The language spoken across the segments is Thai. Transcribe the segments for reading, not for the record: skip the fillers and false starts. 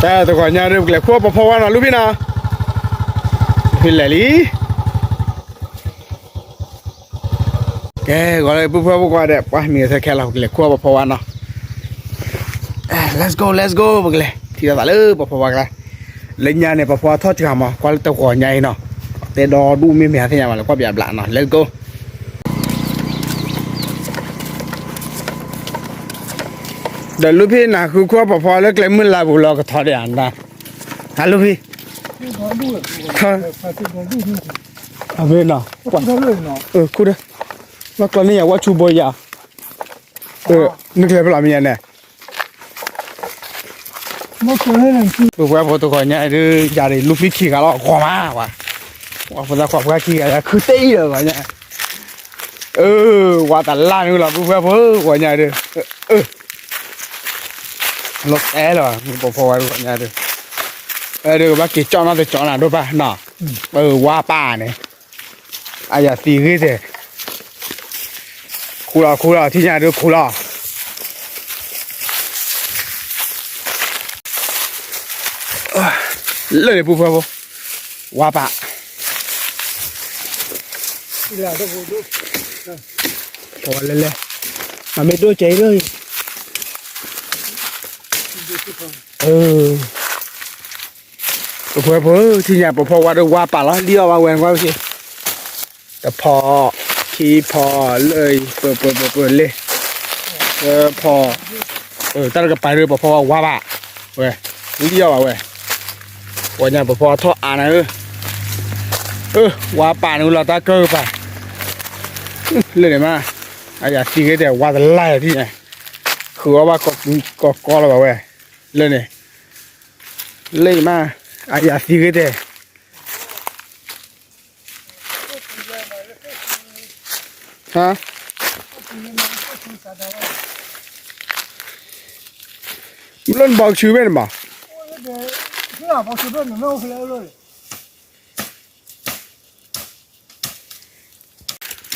แต่ตัวก่อนเนี่ยเริ่มเกลี่ยขั้วพอๆนะลูกพี่นะพี่แหล่ลีแกก็เลยปุ๊บปุ๊บก็ได้ป่ะมีแต่แค่เราเกลี่ยขั้วพอๆนะlet's go ไปเลยที่เราเลยพอๆกันเล่นยาเนี่ยพอๆทอดกันมาก็ตัวก่อนใหญ่เนาะแต่ดอดูมีเมียที่ยังมาแล้วก็แบบหลานเนาะ let's goเดี๋ยวลูกพี่นะคือขั้วพอๆแล้วเกลี่ยมือลาบุรอก็ทอดอย่างนั้นฮัลโหลพี่เอาไปเนาะกว่าคู่เด้อว่าก่อนนี้ว่าชูบอยานึกเลยเปล่ามีอันเนี่ยมาคนเลยนั่นคือว่าพอตัวก่อนเนี่ยหรืออยากได้ลูกพี่ขี่กันแล้วขวามาว่ะว่าพอจะขวาขี่กันคือเตี้ยเลยก่อนเนี่ยว่าแต่ล่างนี่เราปุ๊บปุ๊บก่อนเนี่ยเด้อรถแอร์เหรอมันพอๆก่อนเนี่ยเด้อเดี๋ยวว่ากี่จอน่าจะจอน่ะรู้ป่ะเนาะว่าป้าเนี่ยอาอย่าตีขึ้นสิคูลาที่นี่เดี๋ยวคูลาเลยปุ๊บปุ๊บว่าป้าพอเลยมันไม่ด้วยใจเลยพอที่นี่พอว่าดูว่าป่าแล้วเลี้ยวมาแหวนว่าสิแต่พอขี่พอเลยเปิดเลยพอตั้งแต่ไปเลยพอว่าป่าเว้ยเลี้ยวเว้ยวันนี้พอท่ออ่านว่าป่านี่เราตาเกิดไปเลยเนี่ยมาอย่าตีกันแต่ว่าจะไล่ที่ไหนคือว่าก็เราเว้ยเลยเนี่ยเลยมาอย่าตีกันแต่ฮะมันเล่นบอกชื่อเป็นป่ะบอกชื่อเป็นไม่โอเคเลย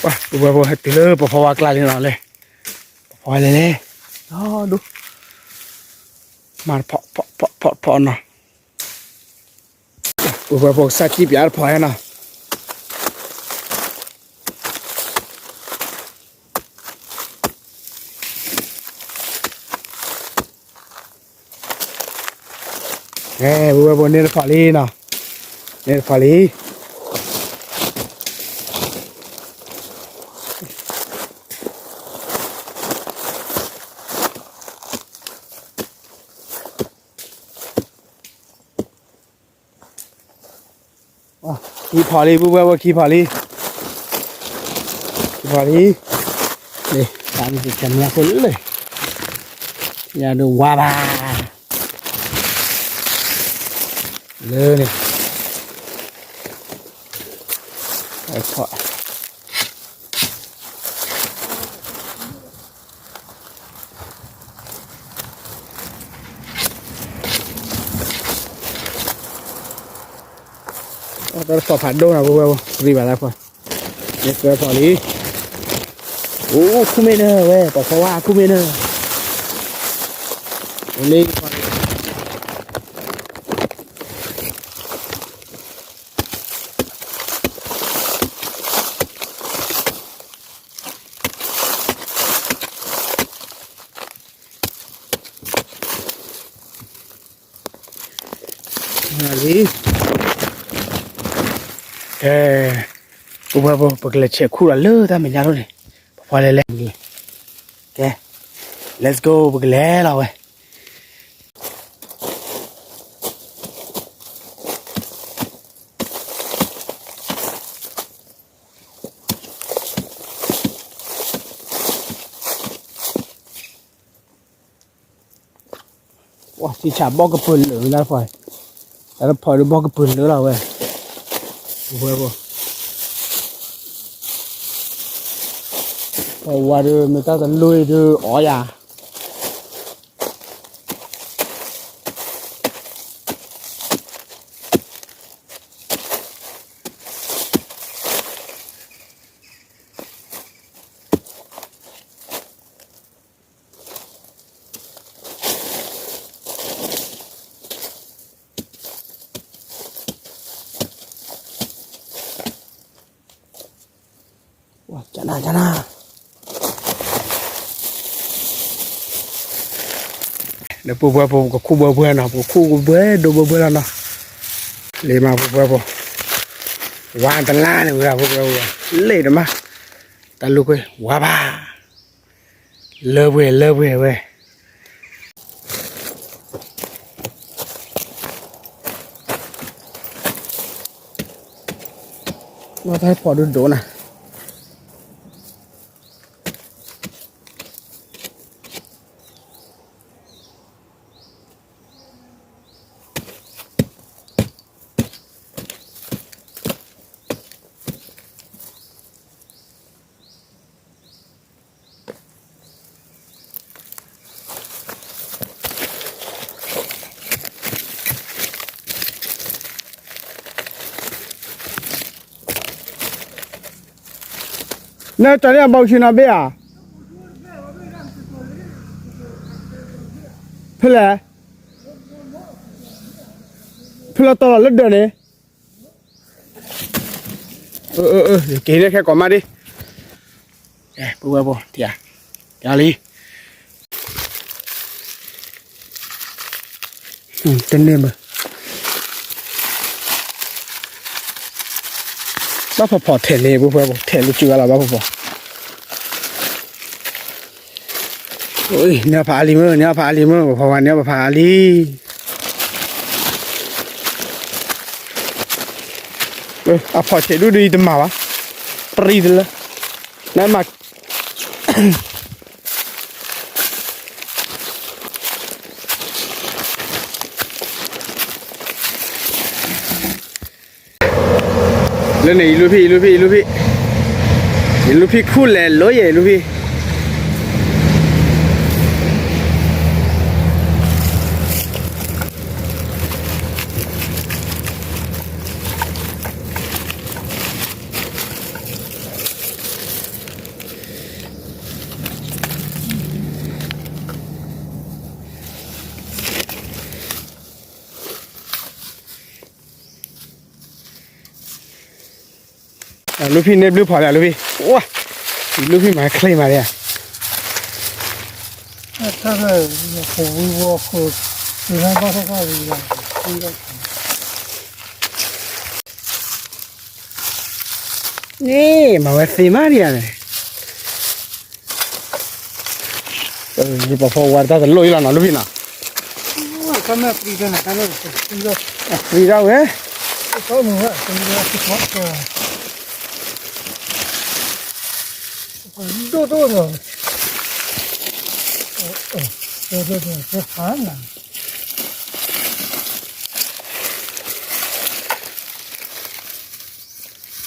ว้าบัวเห็ดตีเลยพอว่ากลายเป็นอะไรพอเลยดูมาพอเนาะบัวสักกี่ปีพอเนาะบัวเนรฟาลีเนาะเนรฟาลีขี่พอลีบัวขี่พอลีนี่ตามติดกันเนี่ยคนเลยอย่าดูว่าบ้าเลยนี่ไอ้พ่อเราสอบผ่านโดนอ่ะพวกรีบอะไรพอเด็กเกิดพอลีโอ้คุ้มไม่เนอเว้ยเพราะว่าคุ้มไม่เนอลีบัวปกติเช็คคู่ละเลิศแต่ไม่ยากเลยพอเลยแก let's go ปกติเราเว้ยว้าที่ฉาบบอกกระปืนหรือนะพอแล้วพอดูบอกกระปืนหรือเราเว้ยบัวว่าดูไม่ต้องกันลุยดูอ๋อยา哇，加拿加拿。那不哭不呢，不哭不都不了呢。累嘛不，玩的烂了不，累的嘛。但路过哇吧，乐不喂。我才跑得多呢。那咱俩包去那边啊？不来，不来到了那点呢？给你开干嘛的？哎，不，爹，家里，真的吗？那跑田里不，田里就了吧不。你要爬里面，我跑完你要爬里。跑田路的嘛吧，不是的了，那嘛。那你一路屁酷嘞，老爷一路屁。路屁那路跑了路屁，哇，路屁蛮可以嘛的。那这个火微波和水上八号一样，你嘛谁嘛的呢？你把火玩到这漏一了哪路屁呢？我刚才不在那，刚才这个味道喂。烧弄了，这个不错的。多的，对，这寒了。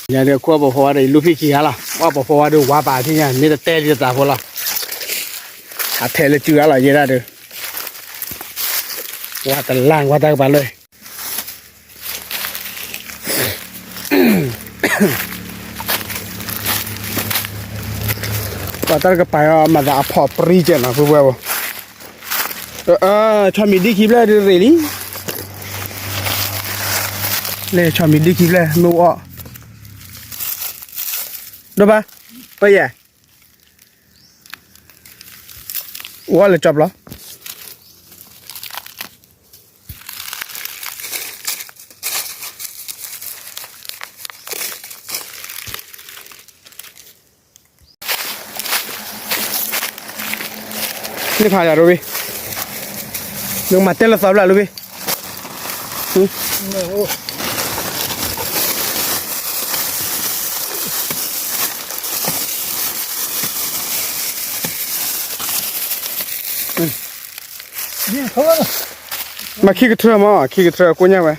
人家过不好的路皮起下了，我不好的挖把去呀，没得带的咋活了？还抬了酒了，现在都挖的烂，挖的把嘞。把那个白啊，嘛的跑不离间了，不？穿米的起来的这里，来穿米的起来，没我，对吧？不也？我来抓不了。你爬下路呗，能买点了烧了路呗。你看了？嘛，开个车嘛，开个车过年呗。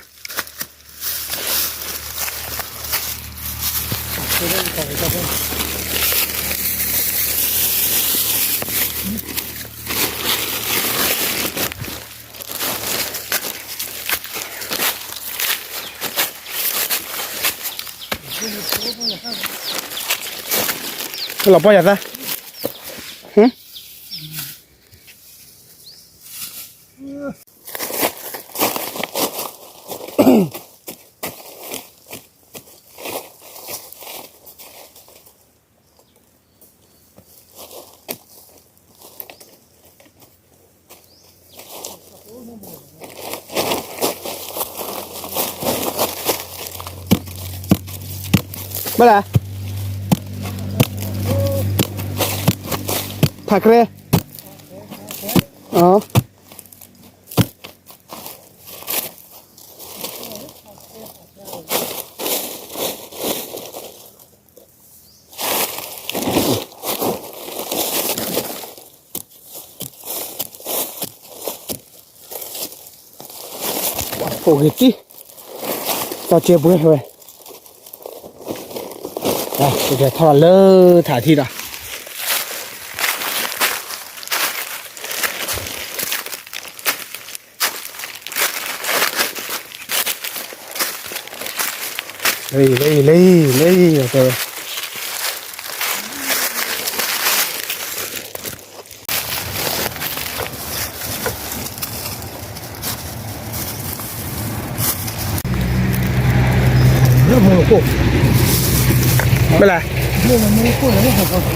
老包也在， ไม่ละถักเลยอ๋อโอ้ยจีต่อเจ็บเว้ยเว้ยอ่ะโอเคทอดเลยถ่ายที่ละเลยโอเคเริ่มมือปุ๊บไม่เป็นไร 这个没过来好高兴。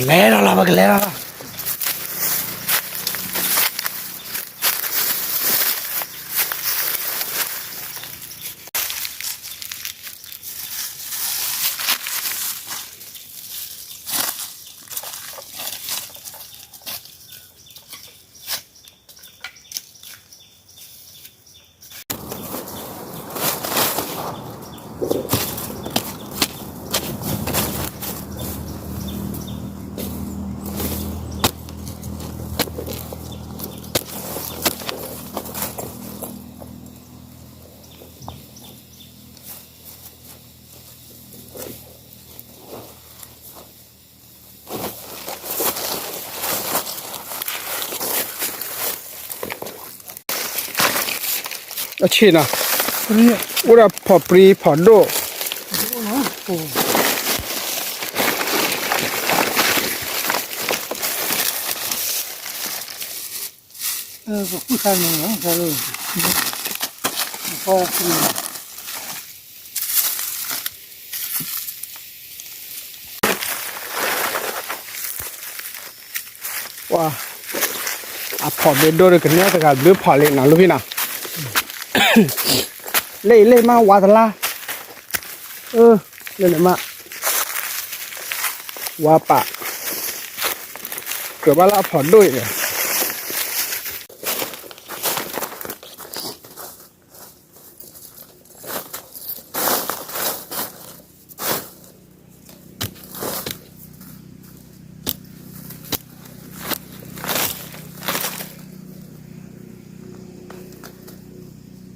来了，我给来了。去呢？我这跑不离跑肉。不看能能看了，好哇！啊，跑别多的肯定这个别跑嘞，哪路边呢？累吗？挖的啦？累吗？挖吧，搁把拉跑对的。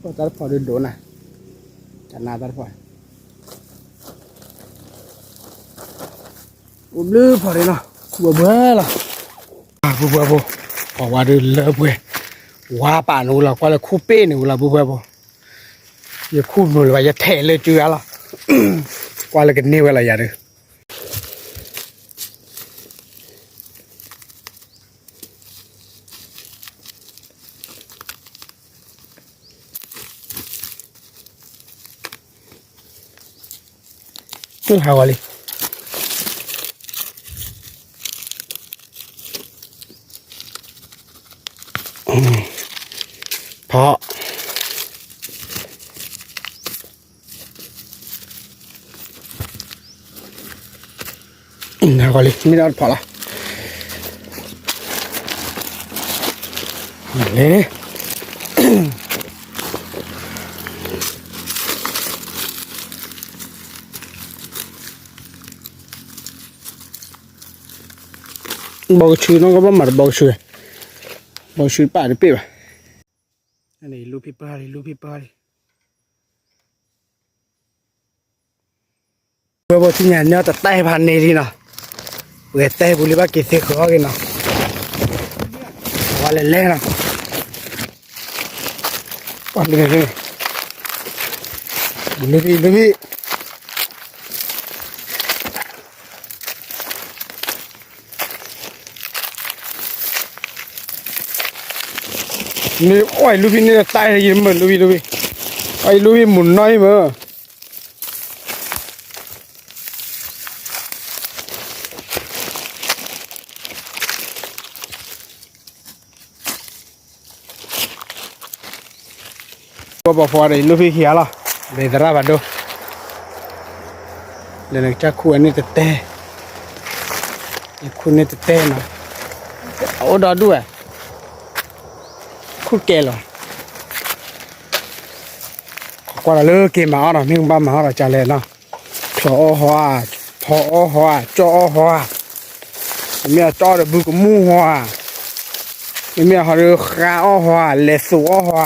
ก็ตัดพอโดนนะจะน่าตัดพออุ้มลือพอเลยเนาะบัวเบื่อละบัวพอว่าเดินเลยบัวว่าป่านูละก็เลยคู่เป้หนูละบัวอย่าคู่หนูเลยว่าอย่าเทเลยจื้อละก็เลยกันนี่เวลาอย่าเด้อนี่หาวเลยพอหาวเลยไม่ได้พอละเลยบอกชื่อน้องก็บ่มาบอกชื่อป่าดิเป้ป่ะอันนี้ลูกพี่ป้าเลยบอกที่เนี่ยเนี่ยแต่ใต้พันนี่ดีเนาะเวทใต้บุรีบ้ากี่เสกเขากันเนาะว่าเล่นเนาะวันนี้ลูกพี่ นี่โอ้ยลูกพี่นี่ตายเลยยินเหมือนลูกพี่ไอ้ลูกพี่หมุนน้อยมั้งบ่พอเลยลูกพี่เขียหรอเดี๋ยวรับบัดดูเดี๋ยวจะคู่อันนี้จะเตะคู่นี้จะเตะนะโอ้ดอด้วยคู่เกลอกว่าเลยเกมาอ่ะมิ่งบ้ามาอ่ะจะเลยนะพอหัวพอหัวจ่อหัวเมียจ่อเดือบบุกมูหัวเมียเขาเรียกข้าหัวเลสูหัว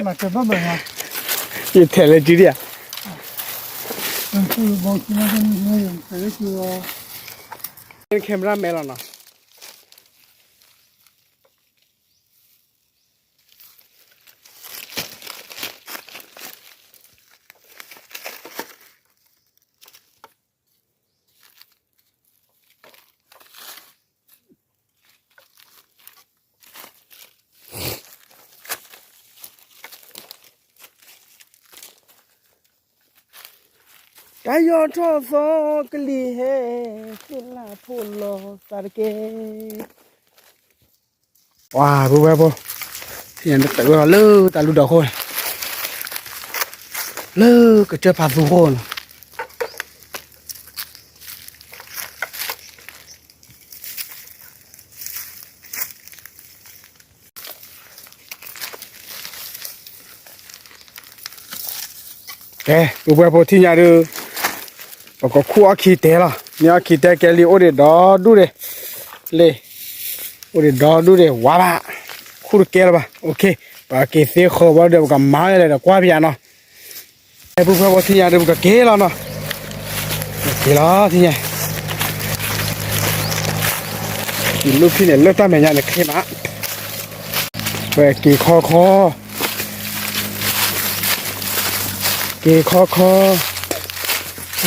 มาเก็บบ้างอ่ะยี่เทเลจีเดียมันคือบอกที่นั่นนี่แต่ก็คือเป็นแคมราแมนนะกายอทอซอกลีเฮฟิลาพูโลสารเกว้าบูแบบบูที่นั่นแต่ว่าเลิกแต่ลูกดอกคนเลิกก็เจอพาสุคนบูแบบบูที่นี่ดูปก็คู่อาคีเตะละเนี่ยอาคีเตะแกลีโอเดดอดูเดเลยโอเดดอดูเดว้าบะคู่แกละบะโอเคปาเกเสียขอบเดี๋ยวก็มาเลยนะกว่าพี่อ่ะเนาะไอ้พวกเราที่นี่เดี๋ยวก็เกละเนาะเกละที่นี่กินลูกพี่เนี่ยเลือดตาแม่ยาเนี่ยเข้มอ่ะไปกี่คอกี่คอ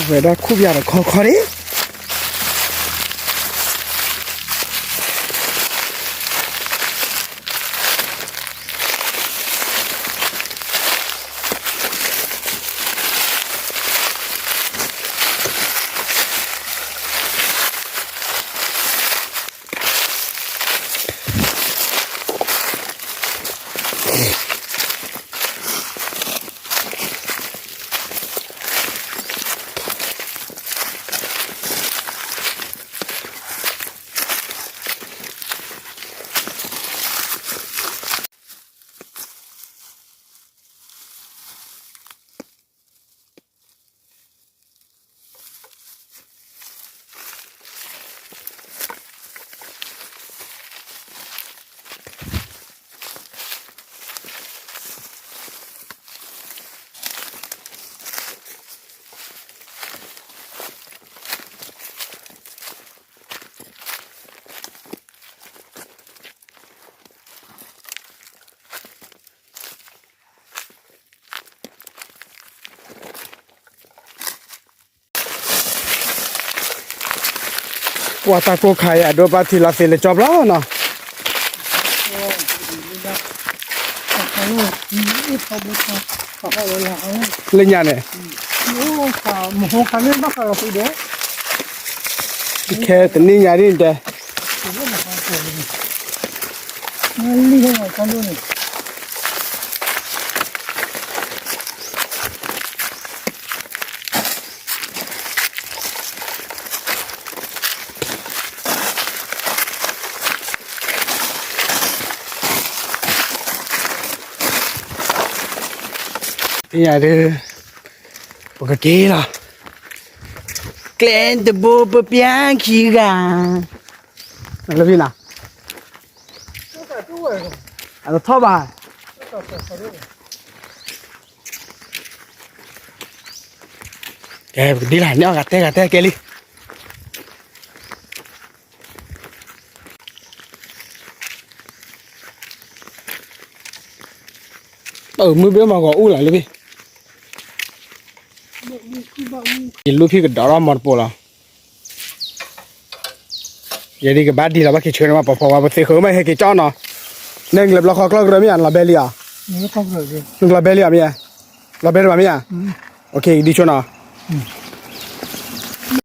เวลาคู่ยาเนี่ยคอดิว่าตาโกไข่อะโดนปาทีละเฟลจอบแล้วเนาะ Kalau ini kabut kalau lah. lên nhà này Oh, mau kalian tak kalau tidak. khe tự nhiên nhà đi đây Ngali ho kalau ni. nhà đi một cái kia là kén từ bố bố biang khí gà là gì nào Tak tu eh. là thọ bà kệ đi lại nhau gạt te kia đi mới biết mà gọi u lại luôn đi nhìn lúc khi cái đó là một bộ là giờ đi cái bát đi là bác cái chuyện mà bỏ vào cái khởi mà hay cái cho nó nên lập là khó khăn rồi mới ăn là bê li à Ni tak boleh. là bê li à bây giờ là bê li à ok đi cho nó